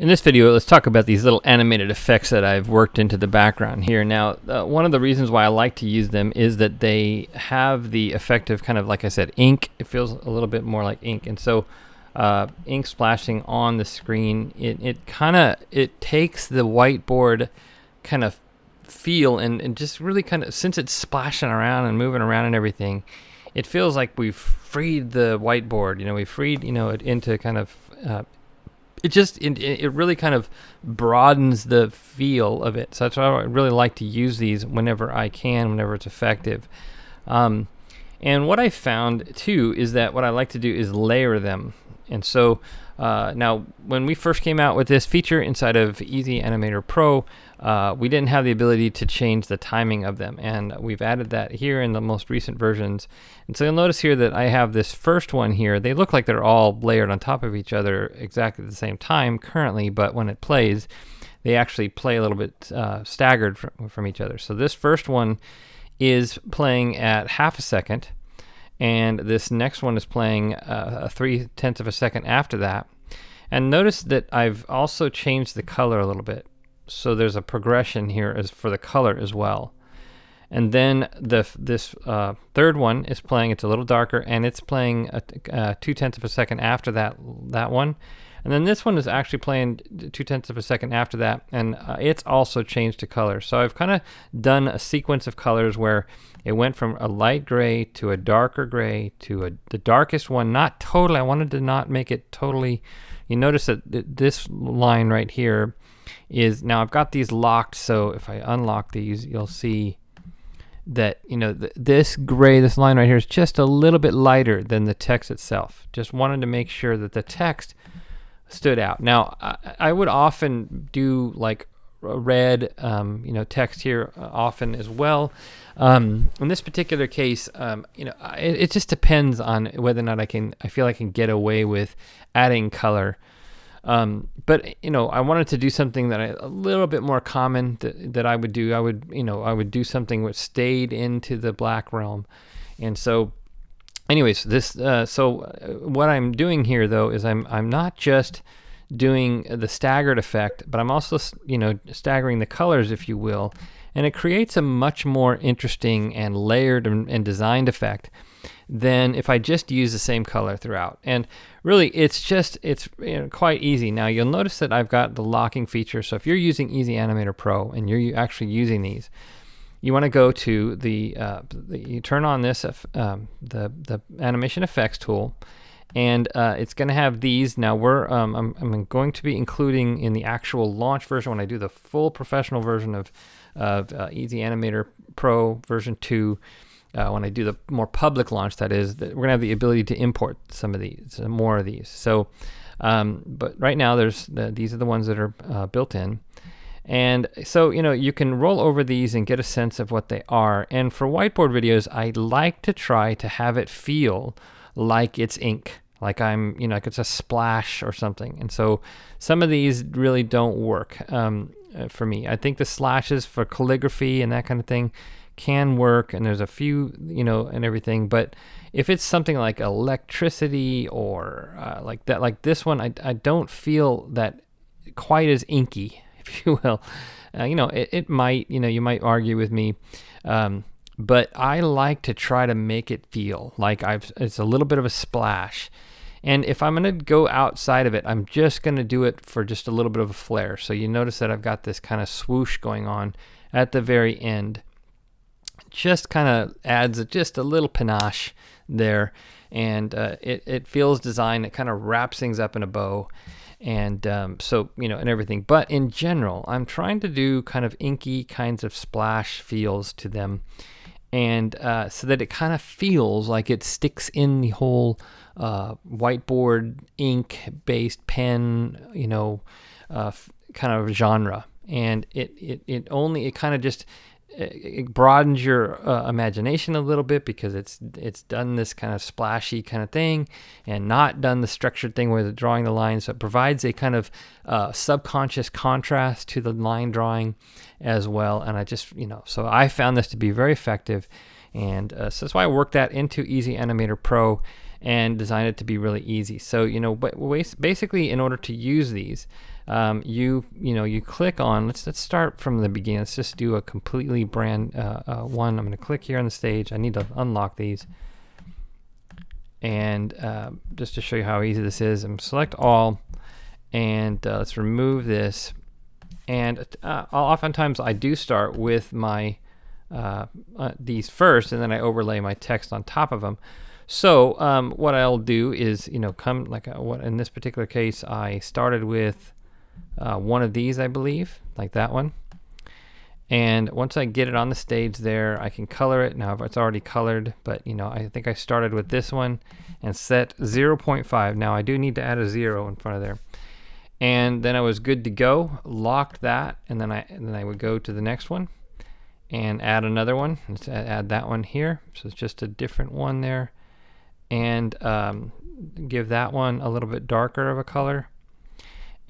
In this video, let's talk about these little animated effects that I've worked into the background here. Now, one of the reasons why I like to use them is that they have the effect of kind of, like I said, ink. It feels a little bit more like ink. And so ink splashing on the screen, it takes the whiteboard kind of feel and just really kind of, since it's splashing around and moving around and everything, it feels like we've freed the whiteboard. We freed, it into kind of... It really kind of broadens the feel of it. So that's why I really like to use these whenever I can, whenever it's effective. And what I found too is that what I like to do is layer them. And so now when we first came out with this feature inside of Easy Animator Pro, we didn't have the ability to change the timing of them, and we've added that here in the most recent versions. And so you'll notice here that I have this first one here. They look like they're all layered on top of each other exactly at the same time currently, but when it plays, they actually play a little bit staggered from each other. So this first one is playing at half a second, and this next one is playing 3/10 of a second after that. And notice that I've also changed the color a little bit. So there's a progression here as for the color as well. And then this third one is playing, it's a little darker, and it's playing 2/10 of a second after that one. And then this one is actually playing 2/10 of a second after that, and it's also changed to color. So I've kind of done a sequence of colors where it went from a light gray to a darker gray to the darkest one, not totally, I wanted to not make it totally. You notice that this line right here is, now I've got these locked, so if I unlock these, you'll see that, this gray, this line right here is just a little bit lighter than the text itself. Just wanted to make sure that the text stood out. Now, I would often do like a red, text here often as well. In this particular case, it just depends on whether or not I feel I can get away with adding color. But I wanted to do something that a little bit more common that I would do. I would do something which stayed into the black realm. And so anyways, what I'm doing here though is I'm not just doing the staggered effect, but I'm also staggering the colors, if you will, and it creates a much more interesting and layered and designed effect than if I just use the same color throughout. And really, it's quite easy. Now you'll notice that I've got the locking feature. So if you're using Easy Animator Pro and you're actually using these, you want to go to you turn on this the animation effects tool, and it's going to have these. Now I'm going to be including in the actual launch version, when I do the full professional version of Easy Animator Pro version 2, when I do the more public launch, that is, we're going to have the ability to import some more of these. So, but right now these are the ones that are built in. And so, you can roll over these and get a sense of what they are. And for whiteboard videos, I like to try to have it feel like it's ink, like like it's a splash or something. And so some of these really don't work for me. I think the slashes for calligraphy and that kind of thing can work, and there's a few, and everything. But if it's something like electricity or like that, like this one, I don't feel that quite as inky, if you will. It might, you might argue with me, but I like to try to make it feel like it's a little bit of a splash. And if I'm going to go outside of it, I'm just going to do it for just a little bit of a flare. So you notice that I've got this kind of swoosh going on at the very end. Just kind of adds just a little panache there, and it feels designed. It kind of wraps things up in a bow, and and everything. But in general, I'm trying to do kind of inky kinds of splash feels to them, and so that it kind of feels like it sticks in the whole whiteboard ink-based pen, kind of genre. And it kind of just it broadens your imagination a little bit, because it's done this kind of splashy kind of thing and not done the structured thing where they're drawing the lines. So it provides a kind of subconscious contrast to the line drawing as well. And I just, so I found this to be very effective. And so that's why I worked that into Easy Animator Pro. and designed it to be really easy. So, but basically, in order to use these, you click on, let's start from the beginning. Let's just do a completely brand one. I'm going to click here on the stage. I need to unlock these. And just to show you how easy this is, I'm select all, and let's remove this. And oftentimes I do start with my these first, and then I overlay my text on top of them. So what I'll do is, come like what in this particular case, I started with one of these, I believe, like that one. And once I get it on the stage there, I can color it. Now it's already colored, but I think I started with this one and set 0.5. Now I do need to add a 0 in front of there. And then I was good to go, locked that, and then I would go to the next one and add another one. Let's add that one here. So it's just a different one there. And give that one a little bit darker of a color.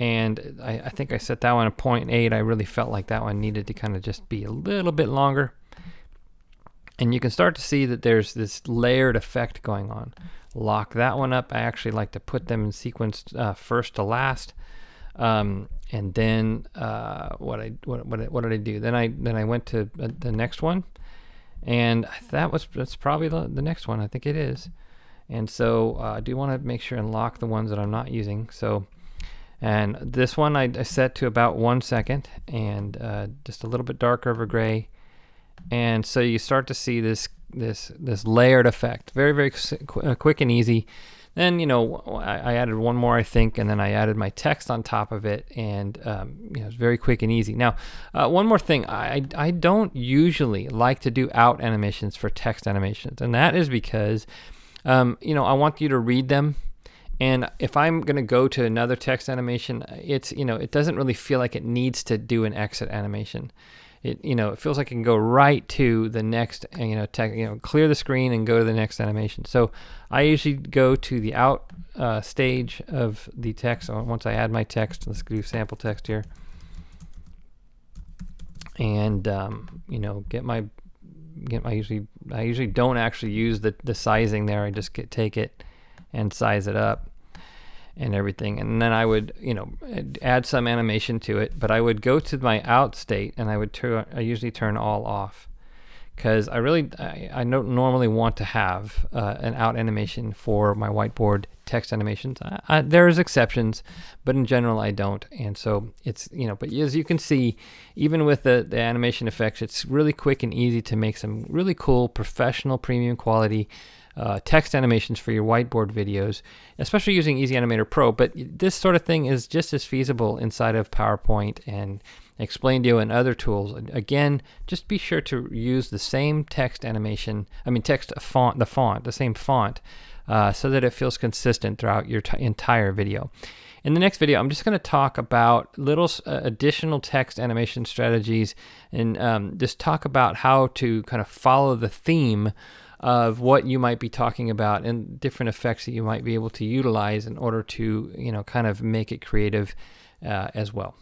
And I think I set that one at 0.8. I really felt like that one needed to kind of just be a little bit longer. And you can start to see that there's this layered effect going on. Lock that one up. I actually like to put them in sequence first to last. And then what did I do? Then I went to the next one, and that's probably the next one. I think it is. And so I do want to make sure and lock the ones that I'm not using. So, and this one I set to about 1 second, and just a little bit darker of a gray. And so you start to see this layered effect, very, very quick and easy. Then I added one more, I think, and then I added my text on top of it, and it's very quick and easy. Now, one more thing, I don't usually like to do out animations for text animations, and that is because I want you to read them. And if I'm going to go to another text animation, it doesn't really feel like it needs to do an exit animation. It feels like it can go right to the next, clear the screen and go to the next animation. So I usually go to the out stage of the text. Once I add my text, let's do sample text here, and I usually don't actually use the sizing there. I just take it and size it up and everything, and then I would add some animation to it. But I would go to my out state, and I usually turn all off, because I don't normally want to have an out animation for my whiteboard text animations. There's exceptions, but in general I don't. And so it's but as you can see, even with the animation effects, it's really quick and easy to make some really cool professional premium quality text animations for your whiteboard videos, especially using Easy Animator Pro. But this sort of thing is just as feasible inside of PowerPoint and Explaindio and other tools. Again, just be sure to use the same text font, the same font, so that it feels consistent throughout your entire video. In the next video, I'm just going to talk about little additional text animation strategies, and just talk about how to kind of follow the theme of what you might be talking about and different effects that you might be able to utilize in order to kind of make it creative as well.